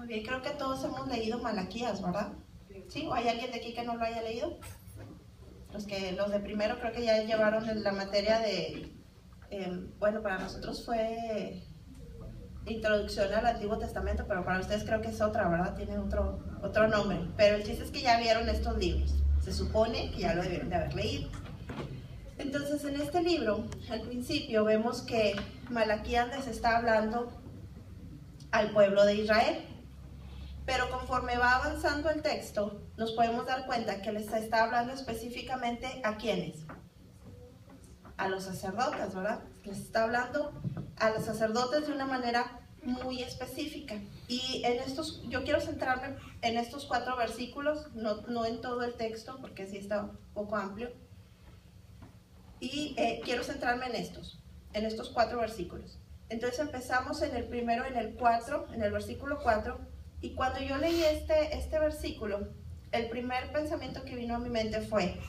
Muy bien, creo que todos hemos leído Malaquías, ¿verdad? ¿Sí? ¿O hay alguien de aquí que no lo haya leído? Los de primero creo que ya llevaron la materia de, bueno, para nosotros fue introducción al Antiguo Testamento, pero para ustedes creo que es otra, ¿verdad? Tiene otro nombre. Pero el chiste es que ya vieron estos libros. Se supone que ya lo debieron de haber leído. Entonces, en este libro, al principio vemos que Malaquías les está hablando al pueblo de Israel. Pero conforme va avanzando el texto, nos podemos dar cuenta que les está hablando específicamente a ¿quiénes? A los sacerdotes, ¿verdad? Les está hablando a los sacerdotes de una manera muy específica. Y yo quiero centrarme en estos 4 versículos, no en todo el texto, porque sí está un poco amplio. Y quiero centrarme en estos 4 versículos. Entonces empezamos en el primero, en el versículo 4. Y cuando yo leí este versículo, el primer pensamiento que vino a mi mente fue,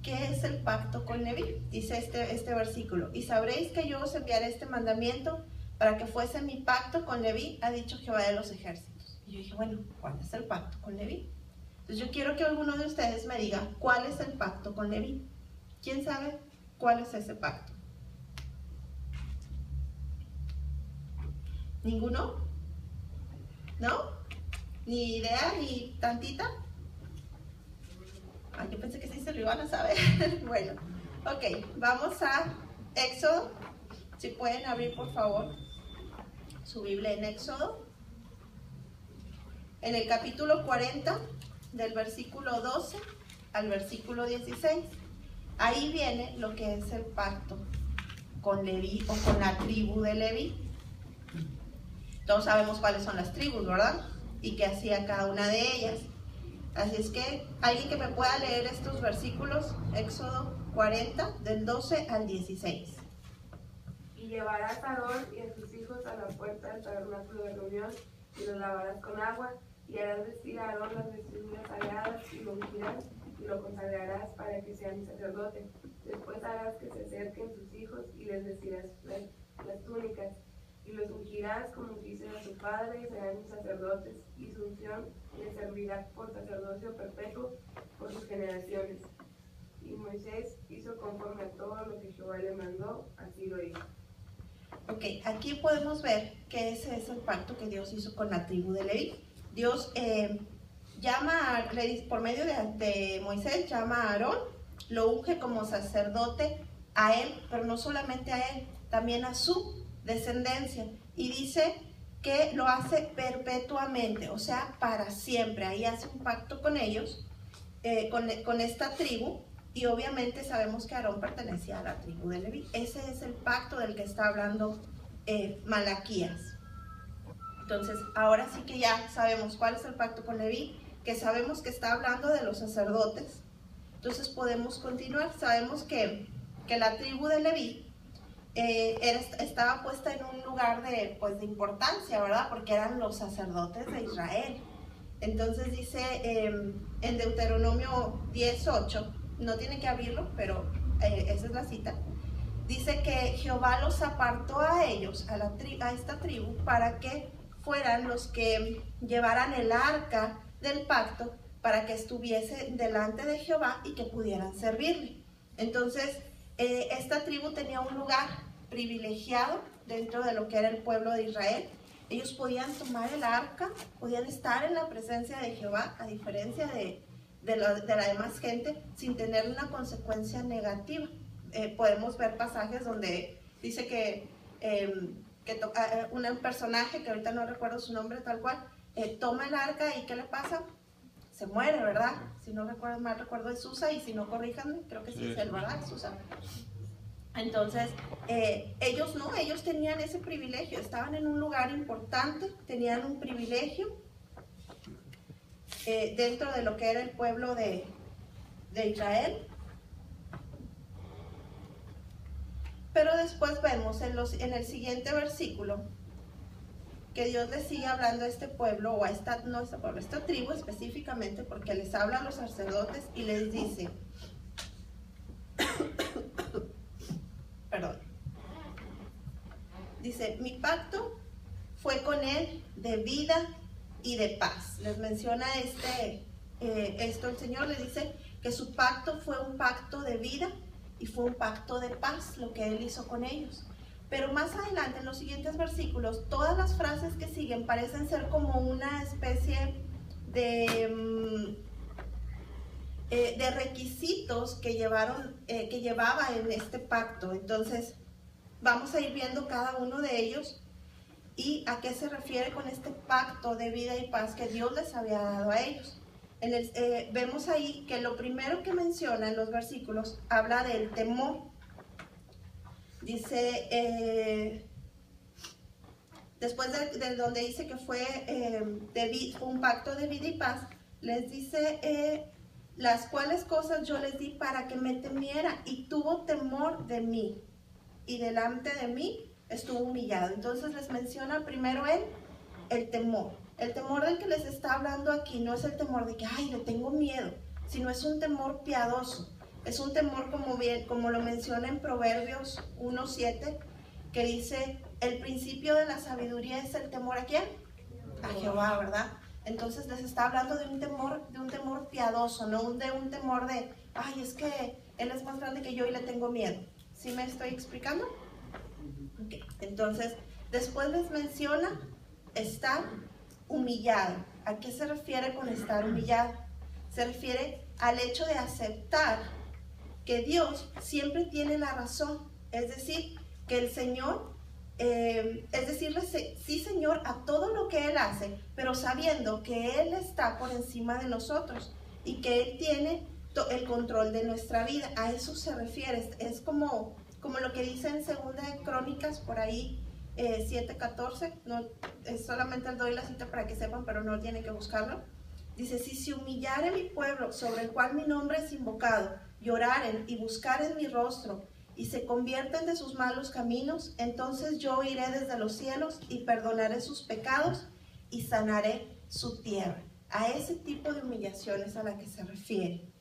¿qué es el pacto con Leví? Dice este versículo, y sabréis que yo os enviaré este mandamiento para que fuese mi pacto con Leví, ha dicho Jehová de los ejércitos. Y yo dije, bueno, ¿cuál es el pacto con Leví? Entonces yo quiero que alguno de ustedes me diga, ¿cuál es el pacto con Leví? ¿Quién sabe cuál es ese pacto? ¿Ninguno? ¿No? ¿Ni idea, ni tantita? Ah, yo pensé que sí se lo iban a saber. Bueno, ok, vamos a Éxodo. Si pueden abrir, por favor, su Biblia en Éxodo. En el capítulo 40, del versículo 12 al versículo 16. Ahí viene lo que es el pacto con Leví o con la tribu de Leví. Todos sabemos cuáles son las tribus, ¿verdad? Y qué hacía cada una de ellas. Así es que, alguien que me pueda leer estos versículos, Éxodo 40, del 12 al 16. Y llevarás a Aarón y a sus hijos a la puerta del tabernáculo de reunión, y los lavarás con agua, y harás vestir a Aarón las vestiduras sagradas, y lo ungirás, y lo consagrarás para que sea mi sacerdote. Después harás que se acerquen sus hijos, y les vestirás las túnicas, y los ungirás como ungiste a su padre, y serán mis sacerdotes, y su unción les servirá por sacerdocio perpetuo por sus generaciones. Y Moisés hizo conforme a todo lo que Jehová le mandó, así lo hizo. Ok, aquí podemos ver que ese es el pacto que Dios hizo con la tribu de Leví. Dios por medio de Moisés, llama a Aarón, lo unge como sacerdote a él, pero no solamente a él, también a su descendencia. Y dice que lo hace perpetuamente, o sea, para siempre. Ahí hace un pacto con ellos, con esta tribu. Y obviamente sabemos que Aarón pertenecía a la tribu de Leví. Ese es el pacto del que está hablando Malaquías. Entonces, ahora sí que ya sabemos cuál es el pacto con Leví, que sabemos que está hablando de los sacerdotes. Entonces podemos continuar. Sabemos que la tribu de Leví estaba puesta en un lugar de importancia, ¿verdad? Porque eran los sacerdotes de Israel. Entonces dice en Deuteronomio 10:8, no tiene que abrirlo, pero esa es la cita. Dice que Jehová los apartó a ellos, a esta tribu, para que fueran los que llevaran el arca del pacto, para que estuviese delante de Jehová y que pudieran servirle. Entonces, esta tribu tenía un lugar privilegiado dentro de lo que era el pueblo de Israel. Ellos podían tomar el arca, podían estar en la presencia de Jehová, a diferencia de la demás gente, sin tener una consecuencia negativa. Podemos ver pasajes donde dice que un personaje, que ahorita no recuerdo su nombre tal cual, toma el arca y ¿qué le pasa? Se muere, ¿verdad? Si no recuerdo mal, recuerdo es Susa, y si no, corríjanme, creo que sí es él, ¿verdad? Susa. Entonces, ellos no, ellos tenían ese privilegio, estaban en un lugar importante, tenían un privilegio dentro de lo que era el pueblo de Israel. Pero después vemos en el siguiente versículo que Dios les sigue hablando a este pueblo, o a esta tribu específicamente, porque les habla a los sacerdotes y les dice, perdón, dice, mi pacto fue con él de vida y de paz. Les menciona esto, el Señor le dice que su pacto fue un pacto de vida y fue un pacto de paz, lo que Él hizo con ellos. Pero más adelante, en los siguientes versículos, todas las frases que siguen parecen ser como una especie de requisitos que llevaba en este pacto. Entonces, vamos a ir viendo cada uno de ellos y a qué se refiere con este pacto de vida y paz que Dios les había dado a ellos. Vemos ahí que lo primero que menciona en los versículos habla del temor. Dice, después de donde dice que fue un pacto de vida y paz, les dice, las cuales cosas yo les di para que me temiera, y tuvo temor de mí, y delante de mí estuvo humillado. Entonces les menciona primero el temor. El temor del que les está hablando aquí no es el temor de que, ay, le tengo miedo, sino es un temor piadoso. Es un temor como lo menciona en Proverbios 1:7, que dice, el principio de la sabiduría es el temor ¿a quién? A Jehová, ¿verdad? Entonces les está hablando de un temor piadoso, no de un temor de, ay, es que Él es más grande que yo y le tengo miedo. ¿Sí me estoy explicando? Okay. Entonces, después les menciona estar humillado. ¿A qué se refiere con estar humillado? Se refiere al hecho de aceptar que Dios siempre tiene la razón, es decir, que el Señor, es decirle sí Señor a todo lo que Él hace, pero sabiendo que Él está por encima de nosotros y que Él tiene el control de nuestra vida. A eso se refiere, es como lo que dice en 2 Crónicas, por ahí 7:14, no, solamente les doy la cita para que sepan, pero no tienen que buscarlo. Dice, si se humillare mi pueblo, sobre el cual mi nombre es invocado, lloraren y buscaren mi rostro, y se convierten de sus malos caminos, entonces yo iré desde los cielos y perdonaré sus pecados y sanaré su tierra. A ese tipo de humillaciones a la que se refiere.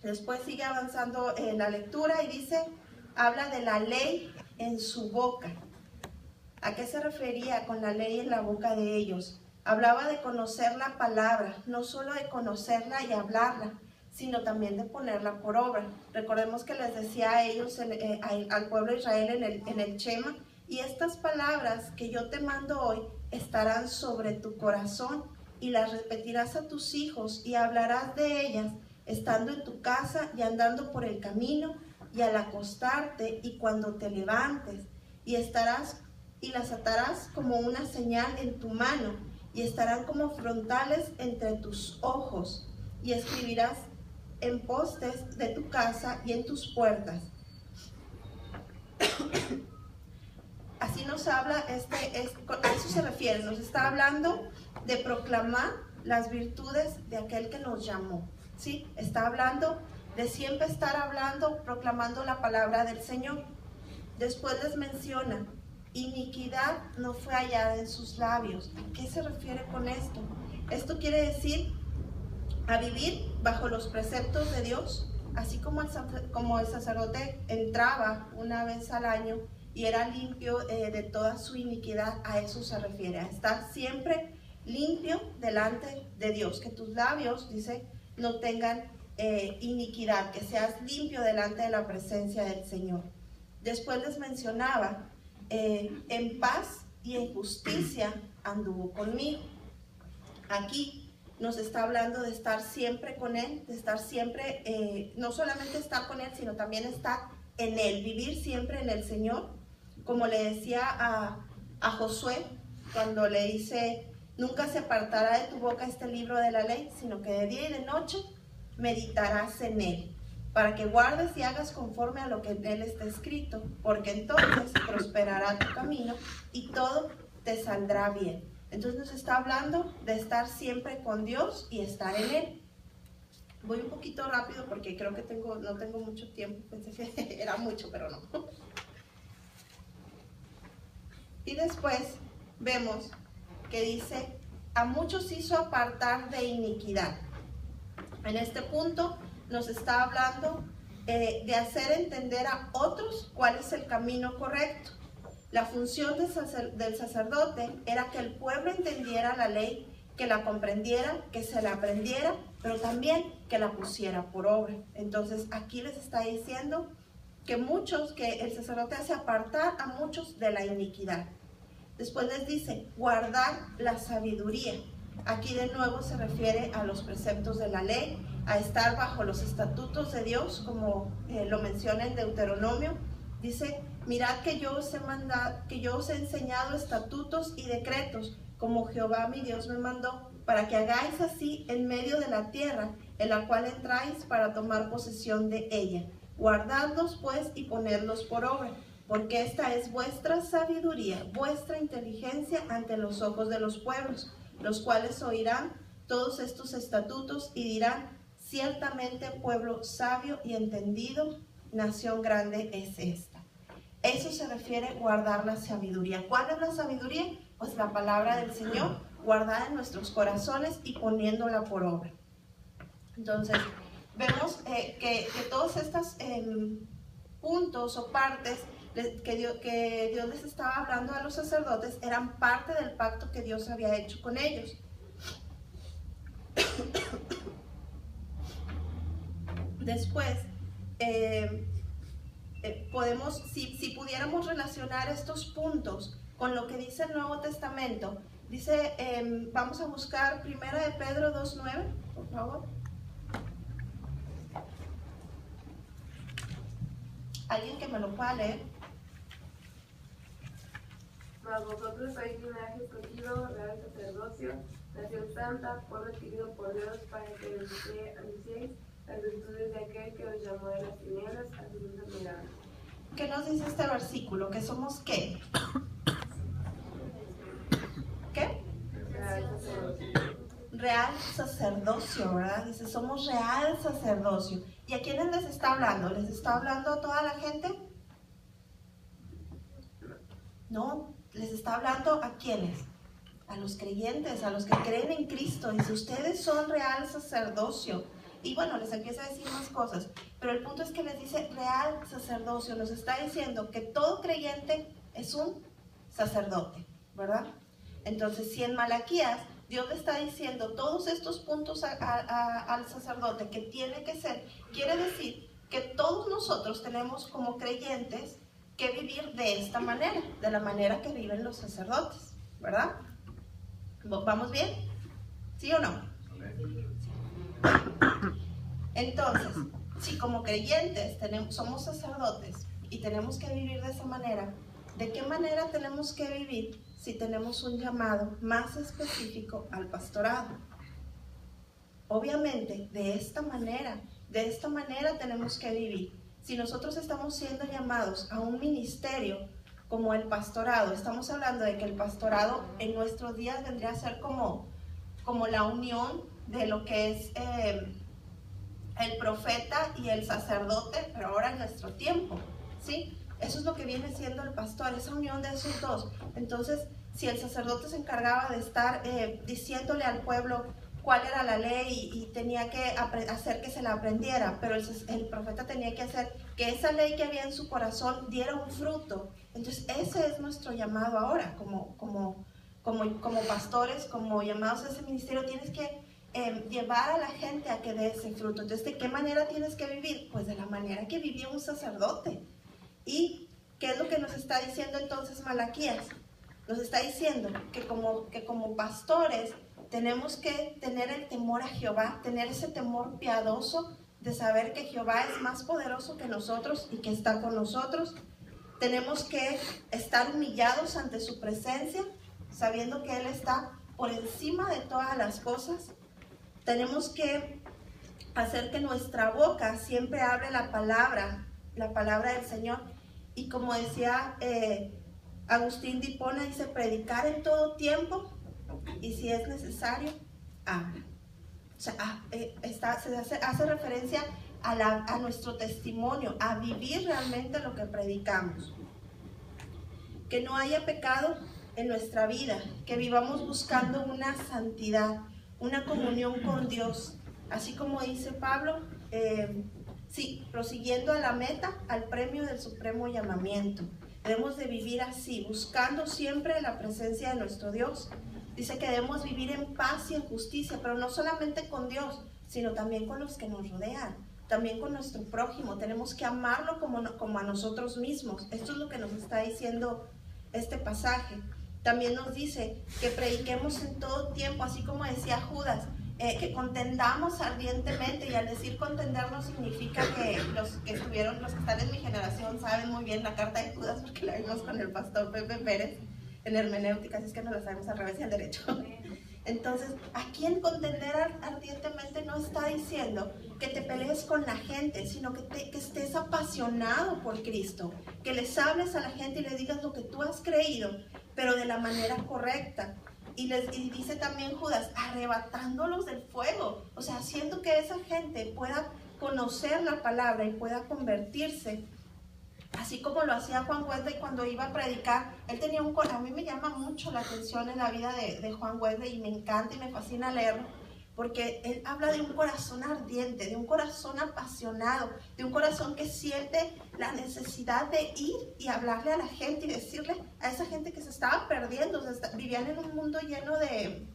Después sigue avanzando en la lectura y dice, habla de la ley en su boca. ¿A qué se refería con la ley en la boca de ellos? Hablaba de conocer la palabra, no solo de conocerla y hablarla, sino también de ponerla por obra. Recordemos que les decía a ellos, al pueblo de Israel en el Shema, y estas palabras que yo te mando hoy estarán sobre tu corazón y las repetirás a tus hijos y hablarás de ellas estando en tu casa y andando por el camino y al acostarte y cuando te levantes, y las atarás como una señal en tu mano y estarán como frontales entre tus ojos, y escribirás en postes de tu casa y en tus puertas. Así nos habla, a eso se refiere, nos está hablando de proclamar las virtudes de aquel que nos llamó, ¿sí? Está hablando de siempre estar hablando, proclamando la palabra del Señor. Después les menciona, iniquidad no fue hallada en sus labios. ¿A qué se refiere con esto? Esto quiere decir a vivir bajo los preceptos de Dios, así como el sacerdote entraba una vez al año y era limpio de toda su iniquidad. A eso se refiere, a estar siempre limpio delante de Dios, que tus labios, dice, no tengan iniquidad, que seas limpio delante de la presencia del Señor. Después les mencionaba, en paz y en justicia anduvo conmigo. Aquí nos está hablando de estar siempre con Él, de estar siempre, no solamente estar con Él, sino también estar en Él, vivir siempre en el Señor. Como le decía a Josué, cuando le dice, nunca se apartará de tu boca este libro de la ley, sino que de día y de noche meditarás en él, para que guardes y hagas conforme a lo que en él está escrito, porque entonces prosperará tu camino y todo te saldrá bien. Entonces nos está hablando de estar siempre con Dios y estar en Él. Voy un poquito rápido porque creo que no tengo mucho tiempo. Pensé que era mucho, pero no. Y después vemos que dice, a muchos hizo apartar de iniquidad. En este punto nos está hablando de hacer entender a otros cuál es el camino correcto. La función del sacerdote era que el pueblo entendiera la ley, que la comprendiera, que se la aprendiera, pero también que la pusiera por obra. Entonces aquí les está diciendo que el sacerdote hace apartar a muchos de la iniquidad. Después les dice, guardar la sabiduría. Aquí de nuevo se refiere a los preceptos de la ley, a estar bajo los estatutos de Dios, como lo menciona en Deuteronomio. Dice, mirad que yo os he enseñado estatutos y decretos, como Jehová mi Dios me mandó, para que hagáis así en medio de la tierra, en la cual entráis para tomar posesión de ella. Guardadlos pues y ponedlos por obra, porque esta es vuestra sabiduría, vuestra inteligencia ante los ojos de los pueblos, los cuales oirán todos estos estatutos y dirán, ciertamente pueblo sabio y entendido, nación grande es esta. Eso se refiere a guardar la sabiduría. ¿Cuál es la sabiduría? Pues la palabra del Señor, guardada en nuestros corazones y poniéndola por obra. Entonces, vemos que todos estos puntos o partes que Dios les estaba hablando a los sacerdotes eran parte del pacto que Dios había hecho con ellos. Después, si pudiéramos relacionar estos puntos con lo que dice el Nuevo Testamento, dice, vamos a buscar 1 de Pedro 2:9, por favor. ¿Alguien que me lo pueda leer? Mas vosotros sois linaje escogido, real sacerdocio, nación santa, pueblo adquirido por Dios, para que anunciéis las virtudes de aquel que os llamó de las tinieblas a su luz admirable. ¿Qué nos dice este versículo? ¿Que somos qué? ¿Qué? Real sacerdocio, ¿verdad? Dice, somos real sacerdocio. ¿Y a quiénes les está hablando? ¿Les está hablando a toda la gente? No, les está hablando a quiénes, a los creyentes, a los que creen en Cristo. Dice, ustedes son real sacerdocio. Y bueno, les empieza a decir más cosas, pero el punto es que les dice real sacerdocio. Nos está diciendo que todo creyente es un sacerdote, ¿verdad? Entonces, si en Malaquías Dios le está diciendo todos estos puntos al sacerdote que tiene que ser, quiere decir que todos nosotros tenemos como creyentes que vivir de esta manera, de la manera que viven los sacerdotes, ¿verdad? ¿Vamos bien? ¿Sí o no? Entonces, si como creyentes somos sacerdotes y tenemos que vivir de esa manera, ¿de qué manera tenemos que vivir si tenemos un llamado más específico al pastorado? Obviamente, de esta manera tenemos que vivir. Si nosotros estamos siendo llamados a un ministerio como el pastorado, estamos hablando de que el pastorado en nuestros días vendría a ser como la unión de lo que es el profeta y el sacerdote, pero ahora en nuestro tiempo, ¿sí? Eso es lo que viene siendo el pastor, esa unión de esos dos. Entonces, si el sacerdote se encargaba de estar diciéndole al pueblo cuál era la ley y tenía que hacer que se la aprendiera, pero el profeta tenía que hacer que esa ley que había en su corazón diera un fruto. Entonces, ese es nuestro llamado ahora, como pastores, como llamados a ese ministerio. Tienes que llevar a la gente a que dé ese fruto. Entonces, ¿de qué manera tienes que vivir? Pues de la manera que vivía un sacerdote. ¿Y qué es lo que nos está diciendo entonces Malaquías? Nos está diciendo que como pastores tenemos que tener el temor a Jehová, tener ese temor piadoso de saber que Jehová es más poderoso que nosotros y que está con nosotros. Tenemos que estar humillados ante su presencia, sabiendo que Él está por encima de todas las cosas. Tenemos que hacer que nuestra boca siempre hable la palabra del Señor. Y como decía Agustín de Hipona, dice, predicar en todo tiempo y si es necesario, habla. O sea, hace referencia a nuestro testimonio, a vivir realmente lo que predicamos. Que no haya pecado en nuestra vida, que vivamos buscando una santidad, una comunión con Dios, así como dice Pablo, prosiguiendo a la meta, al premio del supremo llamamiento. Debemos de vivir así, buscando siempre la presencia de nuestro Dios. Dice que debemos vivir en paz y en justicia, pero no solamente con Dios, sino también con los que nos rodean, también con nuestro prójimo. Tenemos que amarlo como a nosotros mismos. Esto es lo que nos está diciendo este pasaje. También nos dice que prediquemos en todo tiempo, así como decía Judas, que contendamos ardientemente, y al decir contender no significa que los que están en mi generación saben muy bien la carta de Judas, porque la vimos con el pastor Pepe Pérez en hermenéutica, así es que no la sabemos al revés y al derecho. Entonces, aquí en contender ardientemente no está diciendo que te pelees con la gente, sino que estés apasionado por Cristo, que les hables a la gente y les digas lo que tú has creído, pero de la manera correcta. Y dice también Judas, arrebatándolos del fuego, o sea, haciendo que esa gente pueda conocer la palabra y pueda convertirse, así como lo hacía Juan Wesley cuando iba a predicar. Él tenía a mí me llama mucho la atención en la vida de Juan Wesley, y me encanta y me fascina leerlo, porque él habla de un corazón ardiente, de un corazón apasionado, de un corazón que siente la necesidad de ir y hablarle a la gente y decirle a esa gente que se estaba perdiendo. O sea, vivían en un mundo lleno de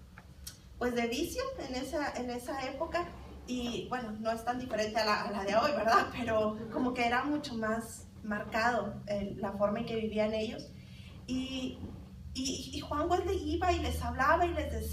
vicio en esa época, y bueno, no es tan diferente a la de hoy, ¿verdad? Pero como que era mucho más marcado la forma en que vivían ellos. Y Juan Wesley iba y les hablaba y les decía